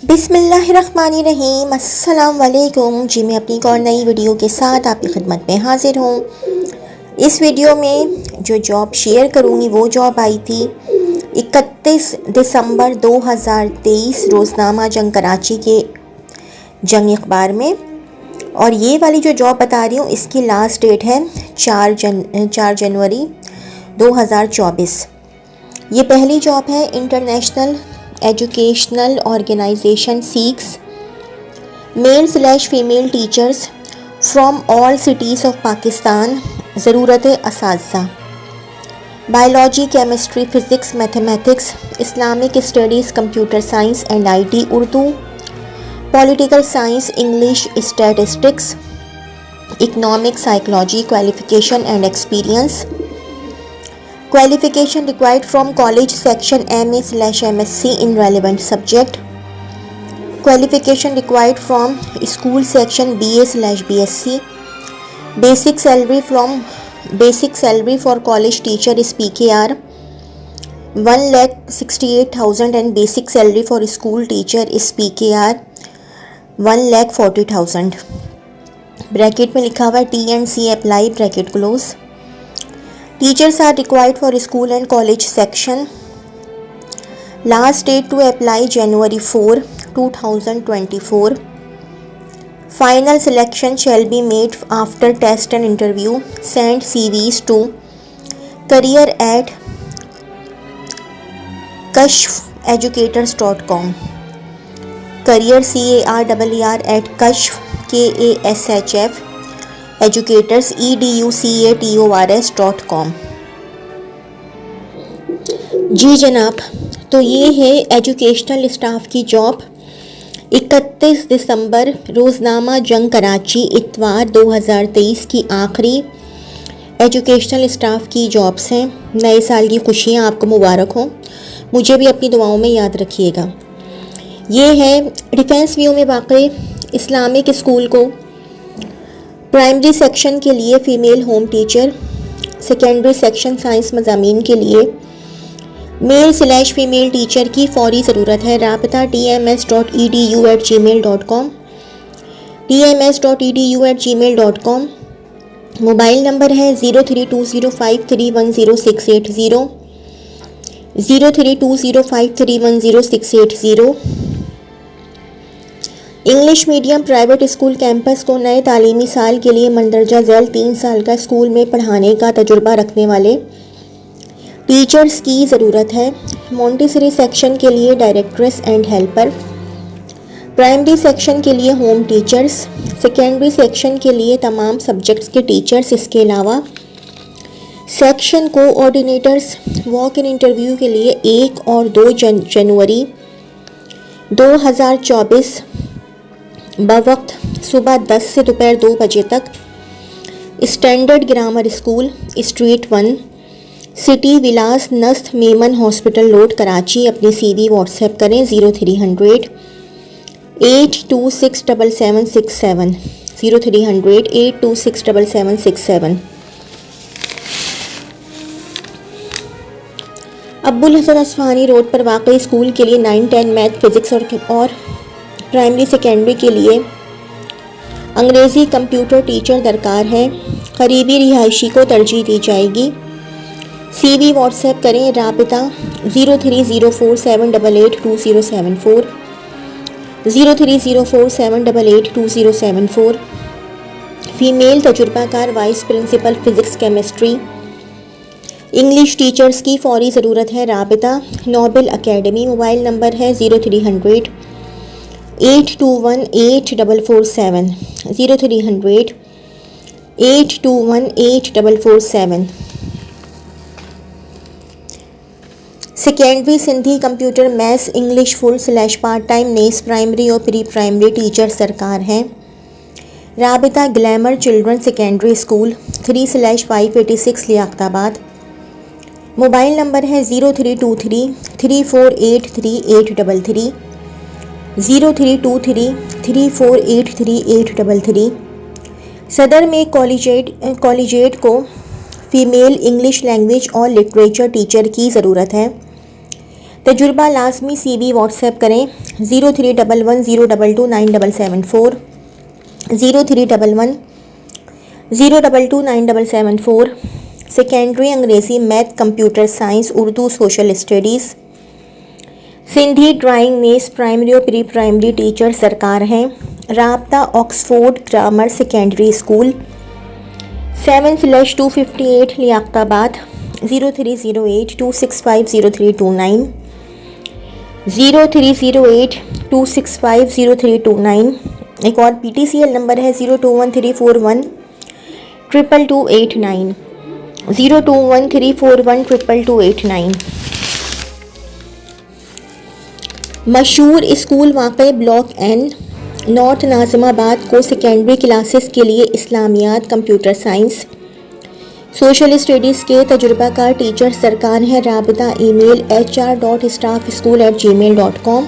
बिस्मिल्लाहिर्रहमानिर्रहीम। अस्सलाम वालेकुम जी। मैं अपनी एक और नई वीडियो के साथ आपकी खिदमत में हाजिर हूँ। इस वीडियो में जो जॉब शेयर करूँगी वो जॉब आई थी 31 दिसंबर 2023 रोज़नामा जंग कराची के जंग अखबार में। और ये वाली जो जॉब बता रही हूँ इसकी लास्ट डेट है 4 जनवरी 2024। ये पहली जॉब है। International educational organisation seeks male female teachers from all cities of Pakistan. ज़रूरत असातिज़ा biology, chemistry, physics, mathematics, Islamic studies, computer science and IT, Urdu, political science, English, statistics, economic, psychology. Qualification and experience. Qualification required from college section MA/MSc in relevant subject. Qualification required from school section BA/BSc. Basic salary for college teacher is PKR 1,68,000 and basic salary for school teacher is PKR 1,40,000. Bracket में लिखा हुआ है T&C apply bracket close. Teachers are required for school and college section. Last date to apply January 4, 2024. Final selection shall be made after test and interview. Send CVs to career@kashfeducators.com. Career CARER at kashf KASHF educators EDUCATORS.com। जी जनाब, तो ये है educational staff की job. 31 दिसंबर रोज़नामा जंग कराची इतवार 2023 की आखिरी educational staff की जॉब्स हैं। नए साल की खुशियाँ आपको मुबारक हों। मुझे भी अपनी दुआओं में याद रखिएगा। ये है डिफेंस व्यू में वाक़ई इस्लामिक स्कूल को प्राइमरी सेक्शन के लिए female home teacher, secondary section science मज़ामीन के लिए मेल/फीमेल टीचर की फ़ौरी ज़रूरत है। राबता tms.edu@gmail.com tms.edu@gmail.com। मोबाइल नंबर है 0320531068 0320531068। English medium private school campus को नए तालीमी साल के लिए मंदरजा झैल 3 साल का स्कूल में पढ़ाने का तजुर्बा रखने वाले टीचर्स की ज़रूरत है। मोंटेसरी सेक्शन के लिए directress and helper, primary section के लिए होम टीचर्स, सेकेंडरी सेक्शन के लिए तमाम सब्जेक्ट्स के टीचर्स। इसके अलावा section coordinators walk in interview के लिए 1 और 2 जनवरी 2024 बवक्त सुबह 10 से दोपहर 2 बजे तक standard grammar school, street 1, city विलास नस्त मेमन हॉस्पिटल रोड कराची। अपनी CV व्हाट्सएप करें 0300 8267767 0300 8267767। अब्बुल हसन असफानी रोड पर वाक़ई स्कूल के लिए 9, 10 मैथ, फिज़िक्स और प्राइमरी सेकेंडरी के लिए अंग्रेज़ी कंप्यूटर टीचर दरकार है। करीबी रिहायशी को तरजीह दी जाएगी। CV व्हाट्सएप करें। राबिता 0304788274 0304788274। फ़ीमेल तजुर्बाकार vice principal physics chemistry English teachers की फ़ौरी ज़रूरत है। राबिता नोबल एकेडमी। मोबाइल नंबर है 0300 8218447 0300 8218447। Secondary Sindhi computer maths English full part time नेस प्राइमरी और प्री प्राइमरी टीचर सरकार हैं। राबिता glamour children secondary school 3/586 Liaquatabad. Mobile number है 0323 3483 0323 3483 सदर में कॉलेजिएट को फ़ीमेल इंग्लिश लैंग्वेज और लिटरेचर टीचर की ज़रूरत है। तजुर्बा लाजमी CV व्हाट्सएप करें 0311022974 0311022974। सेकेंडरी अंग्रेज़ी, math, computer science, Urdu, social studies. Sindhi, drawing, नेस, प्राइमरी और प्री प्राइमरी टीचर सरकार हैं। राब्ता Oxford grammar secondary school 7/258 Liaquatabad 0308265039 0308265039। एक और PTCL नंबर है 0213412289 0213412289। मशहूर स्कूल वाक़ई ब्लॉक N, नॉर्थ नाज़िमाबाद को सेकेंडरी क्लासेस के लिए इस्लामियात, कंप्यूटर साइंस, सोशल स्टडीज़ के तजुर्बाकार टीचर सरकार हैं। राबिता ईमेल hr.staffschool@gmail.com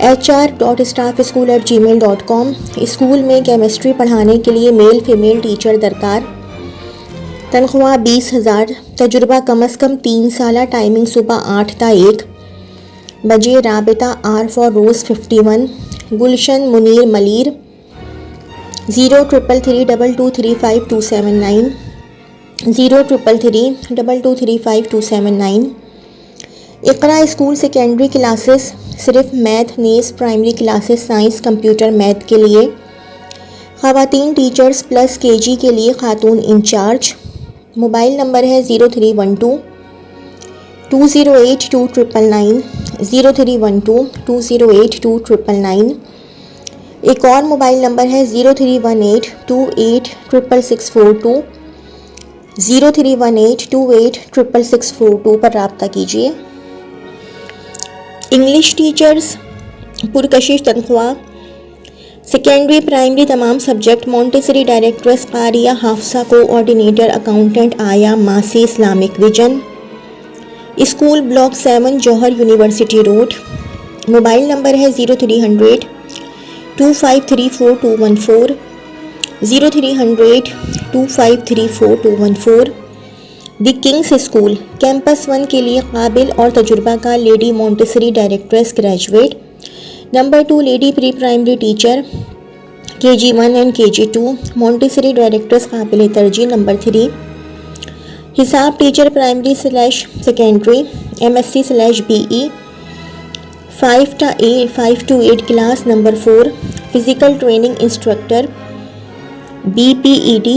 hr.staffschool@gmail.com। स्कूल में केमिस्ट्री पढ़ाने के लिए मेल फीमेल टीचर दरकार। तनख्वाह 20,000। तजुर्बा कम अज़ कम 3 साल। टाइमिंग सुबह 8 ता 1 बजे। राबिता R for rose 51, Gulshan Munir Malir 0333223529 0333223529। Iqra school secondary classes सिर्फ मैथ, नेस, primary classes, science, computer, math के लिए। ख़वातीन टीचर्स प्लस KG के लिए खातून इंचार्ज। मोबाइल नंबर है 0312208299 0312208299। एक और मोबाइल नंबर है 0318286642 0318286642 पर रब्ता कीजिए। इंग्लिश टीचर्स पुरकशिश तनख्वाह। सेकेंडरी प्राइमरी तमाम सब्जेक्ट। मॉन्टेसरी डायरेक्ट्रेस, कारिया, हाफसा, कोऑर्डिनेटर, अकाउंटेंट, आया, मासी, इस्लामिक विजन। स्कूल ब्लॉक 7, जौहर यूनिवर्सिटी रोड। मोबाइल नंबर है 03002534 03002534। द किंग्स स्कूल कैंपस 1 के लिए काबिल और तजुर्बा का lady Montessori directress graduate. Number 2 lady pre primary teacher KG1 and KG2 Montessori directress काबिल तरजीह। नंबर 3 हिसाब teacher primary / secondary MSc/BE 5 to 8 class. Number 4 physical training instructor BPED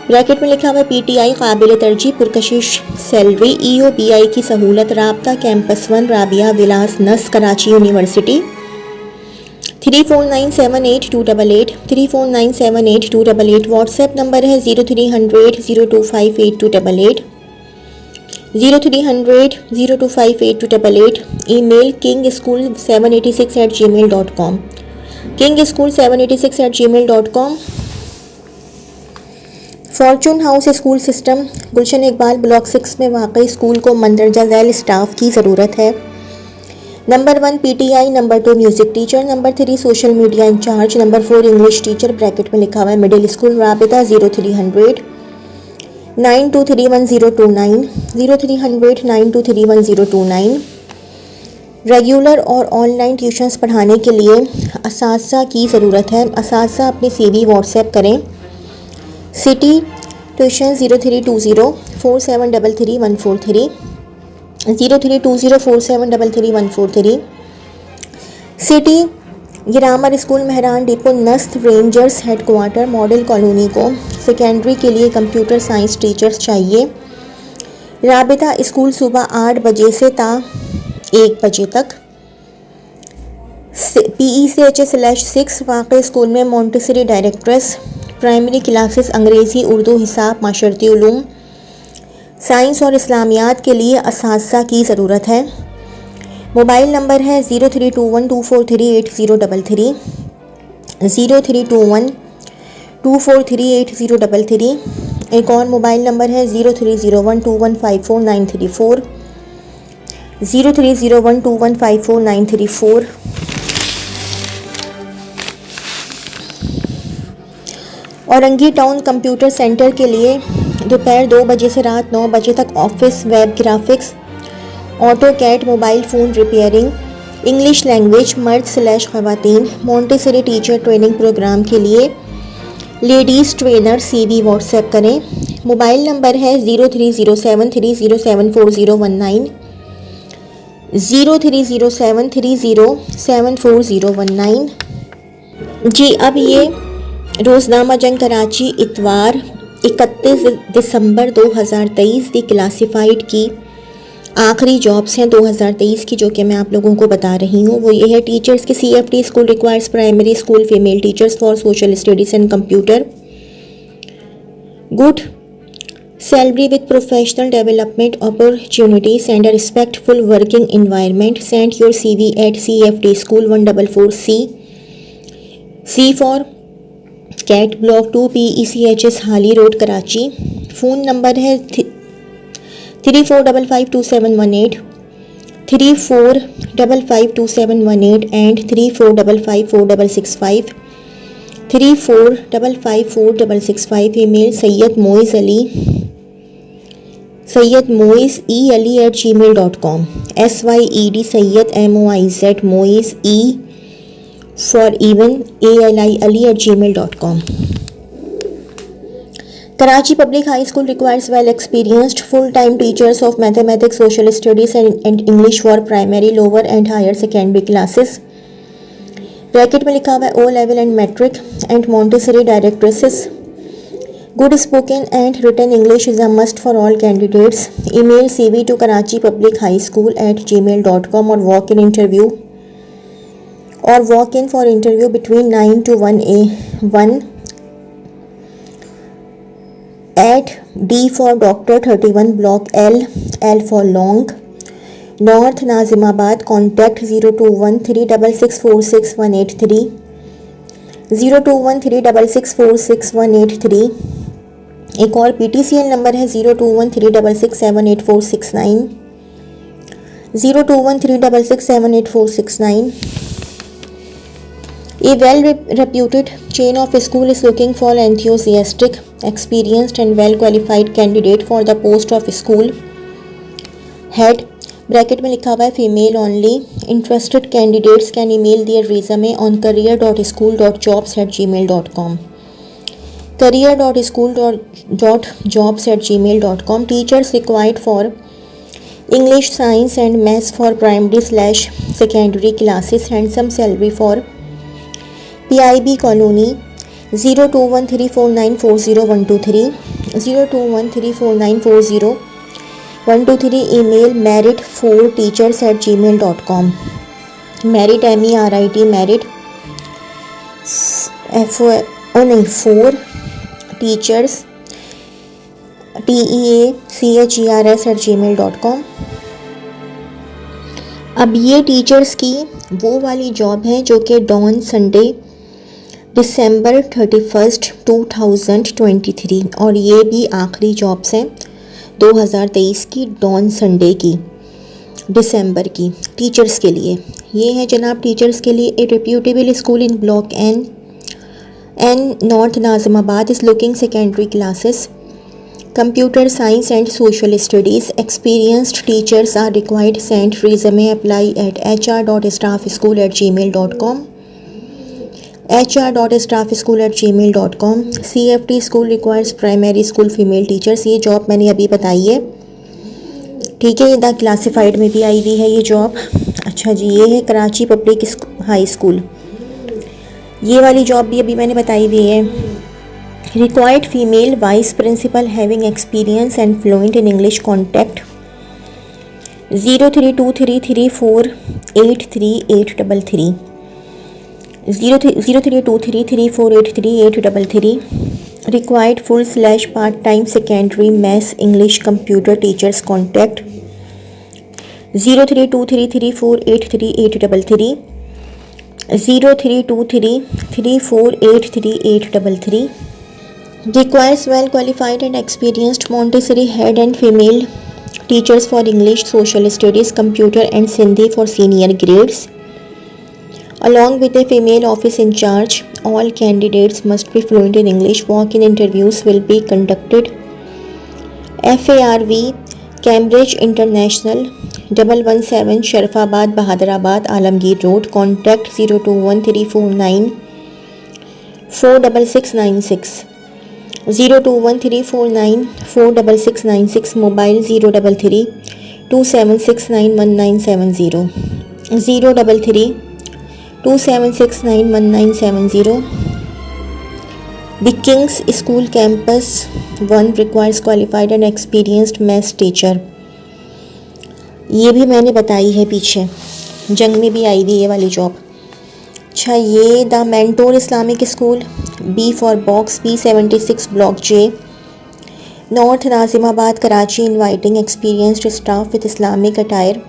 bracket में लिखा हुआ PTI काबिल तरजीह पुरकशिश सैलरी। EOBI की सहूलत। राब्ता कैंपस 1 राबिया विलास नस कराची यूनिवर्सिटी 34978288 34978288। व्हाट्सएप नंबर है 0300025888 0300025888। Email kingschool786@gmail.com kingschool786@gmail.com। Fortune house school system Gulshan Iqbal block 6 में वाक़ई स्कूल को मंदरजा झैल स्टाफ की ज़रूरत है। Number 1 PTI, number 2 music teacher, number 3 social media incharge, number 4 English teacher bracket में लिखा हुआ है मिडिल स्कूल। राबिता 030092311029 030092311029। रेगुलर और ऑनलाइन ट्यूशन्स पढ़ाने के लिए असातिज़ा की ज़रूरत है। असातिज़ा अपनी CV व्हाट्सएप करें। City tuition 032047333143 032047333143। City grammar school Mehran depot नस्त रेंजर्स हेडक्वार्टर मॉडल कॉलोनी को सेकेंडरी के लिए कंप्यूटर साइंस टीचर्स चाहिए। राबिता स्कूल सुबह 8 बजे से ता 1 बजे तक। PECHS/6 वाक़ई स्कूल में मॉन्टेसरी डायरेक्ट्रेस। प्राइमरी क्लासेस अंग्रेज़ी, उर्दू, हिसाब, माशरती उलूम, साइंस और इस्लामियात के लिए असातिज़ा की ज़रूरत है। मोबाइल नंबर है 0321243833 0321243833। एक और मोबाइल नंबर है 0301215494 0301215494। औरंगी टाउन कंप्यूटर सेंटर के लिए दोपहर 2 बजे से रात 9 बजे तक office web graphics, auto CAD, mobile phone repairing, English language, मर्द/ख़वातीन, मोंटेसरी टीचर ट्रेनिंग प्रोग्राम के लिए लेडीज़ ट्रेनर CV व्हाट्सएप करें। मोबाइल नंबर है 0307307419, 0307307419। जी, अब ये रोज़नामा जंग कराची इतवार 31 दिसंबर 2023 दी क्लासिफाइड की आखिरी जॉब्स हैं 2023 की, जो कि मैं आप लोगों को बता रही हूँ। वो ये है टीचर्स की CFT school requires primary school female teachers for social studies and computer, good salary with professional development opportunities and a respectful working environment. Send your CV at CFT School 144C. C for Cat Block 2 PECHS हाली road Karachi. Phone number है 34552718, 34552718 and 34554665, 34554665। Email sayyedmoiz@gmail.com, SYED Sayyed MOIZ Moiz E for even ALI@gmail.com। Karachi Public High School requires well-experienced full-time teachers of mathematics, social studies and English for primary, lower and higher secondary classes। Bracket में लिखा हुआ है O level and metric and Montessori directresses। Good spoken and written English is a must for all candidates. Email CV to karachipublichhighschool@gmail.com or walk in for interview between 9 to 1 at D for Doctor 31 Block L for Long, North Nazimabad। Contact 0213664618, 0213664618। एक और PTCL number है 021366784669, 021366784669। A well-reputed chain of school is looking for enthusiastic, experienced and well-qualified candidate for the post of school head। Bracket में लिखा हुआ है female only. Interested candidates can email their resume on career.school.jobs@gmail.com, career.school.jobs@gmail.com। Teachers required for English, Science and Maths for primary/secondary classes। Handsome salary for PIB Colony 021349400123, 021349400123। email merit4teachers@gmail.com, merit MERIT merit 4 teachers TEACHERS@gmail.com। अब ये teachers की वो वाली job है जो कि don Sunday दिसंबर 31 2023, और ये भी आखिरी जॉब्स हैं 2023 की डॉन संडे की दिसंबर की टीचर्स के लिए। ये है जनाब टीचर्स के लिए। A reputable school in block N north Nazimabad is looking secondary classes, computer science and social studies. Experienced teachers are required. Send resume apply at hr.staffschool@gmail.com, hr.staffschool@gmail.com। CFT school requires primary school female teachers. ये job मैंने अभी बताई है, ठीक है। ये the classified में भी आई हुई है ये जॉब। अच्छा जी, ये है कराची पब्लिक हाई स्कूल, ये वाली जॉब भी अभी मैंने बताई हुई है। Required female vice principal having experience and fluent in English. Contact 032334833833, 032334833833। Required full/part time secondary maths English computer teachers। कॉन्टैक्ट 032334833833, 032334833833। Requires well qualified and experienced Montessori head and female teachers for English, social studies, computer and Sindhi for senior grades, along with a female office in charge. All candidates must be fluent in English. Walk-in interviews will be conducted FARV Cambridge international 117 Sharafabad Bahadurabad Alamgir road, contact 0213494696, 0213494696, mobile 03327691970, 03327691970। The King's School Campus 1 requires qualified and experienced maths teacher। ये भी मैंने बताई है पीछे, जंग में भी आई थी ये वाली जॉब। अच्छा, ये the mentor Islamic school, B for box B76 block J, north Nazimabad Karachi, inviting experienced staff with Islamic attire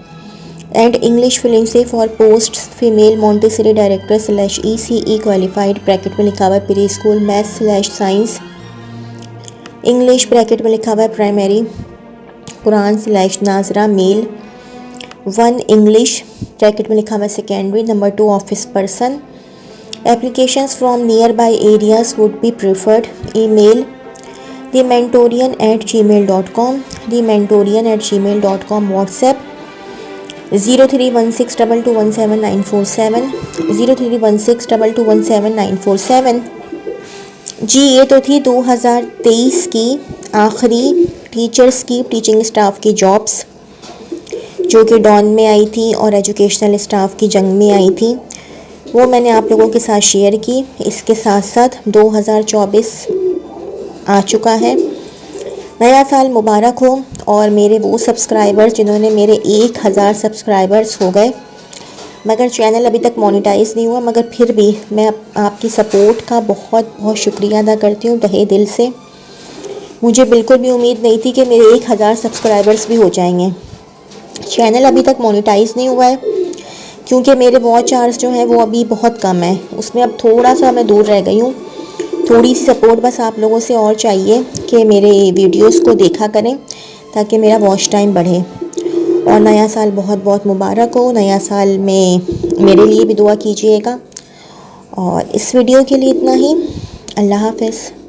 and English fluency for post female Montessori director /ECE qualified, bracket में लिखा हुआ है प्री स्कूल मैथ्स/साइंस, इंग्लिश ब्रैकेट में लिखा हुआ है primary, कुरान/नाजरा mail 1 English bracket में लिखा हुआ है secondary, number 2 office person. Applications from near by areas would be preferred. Email thementorian@gmail.com, thementorian@gmail.com। WhatsApp 0316221797, 0316221797। जी, ये तो थी 2023 की आखिरी टीचर्स की, टीचिंग स्टाफ की जॉब्स जो कि डॉन में आई थी और एजुकेशनल स्टाफ की जंग में आई थी, वो मैंने आप लोगों के साथ शेयर की। इसके साथ साथ 2024 आ चुका है, नया साल मुबारक हो। और मेरे वो सब्सक्राइबर्स जिन्होंने, मेरे 1000 सब्सक्राइबर्स हो गए, मगर चैनल अभी तक मोनेटाइज नहीं हुआ, मगर फिर भी मैं आपकी सपोर्ट का बहुत बहुत शुक्रिया अदा करती हूँ तहे दिल से। मुझे बिल्कुल भी उम्मीद नहीं थी कि मेरे 1000 सब्सक्राइबर्स भी हो जाएंगे। चैनल अभी तक मोनेटाइज नहीं हुआ है क्योंकि मेरे वॉच आवर्स जो हैं वो अभी बहुत कम है, उसमें अब थोड़ा सा मैं दूर रह गई हूँ। थोड़ी सी सपोर्ट बस आप लोगों से और चाहिए कि मेरे वीडियोस को देखा करें ताकि मेरा वॉच टाइम बढ़े। और नया साल बहुत बहुत मुबारक हो। नया साल में मेरे लिए भी दुआ कीजिएगा। और इस वीडियो के लिए इतना ही। अल्लाह हाफ़िज़।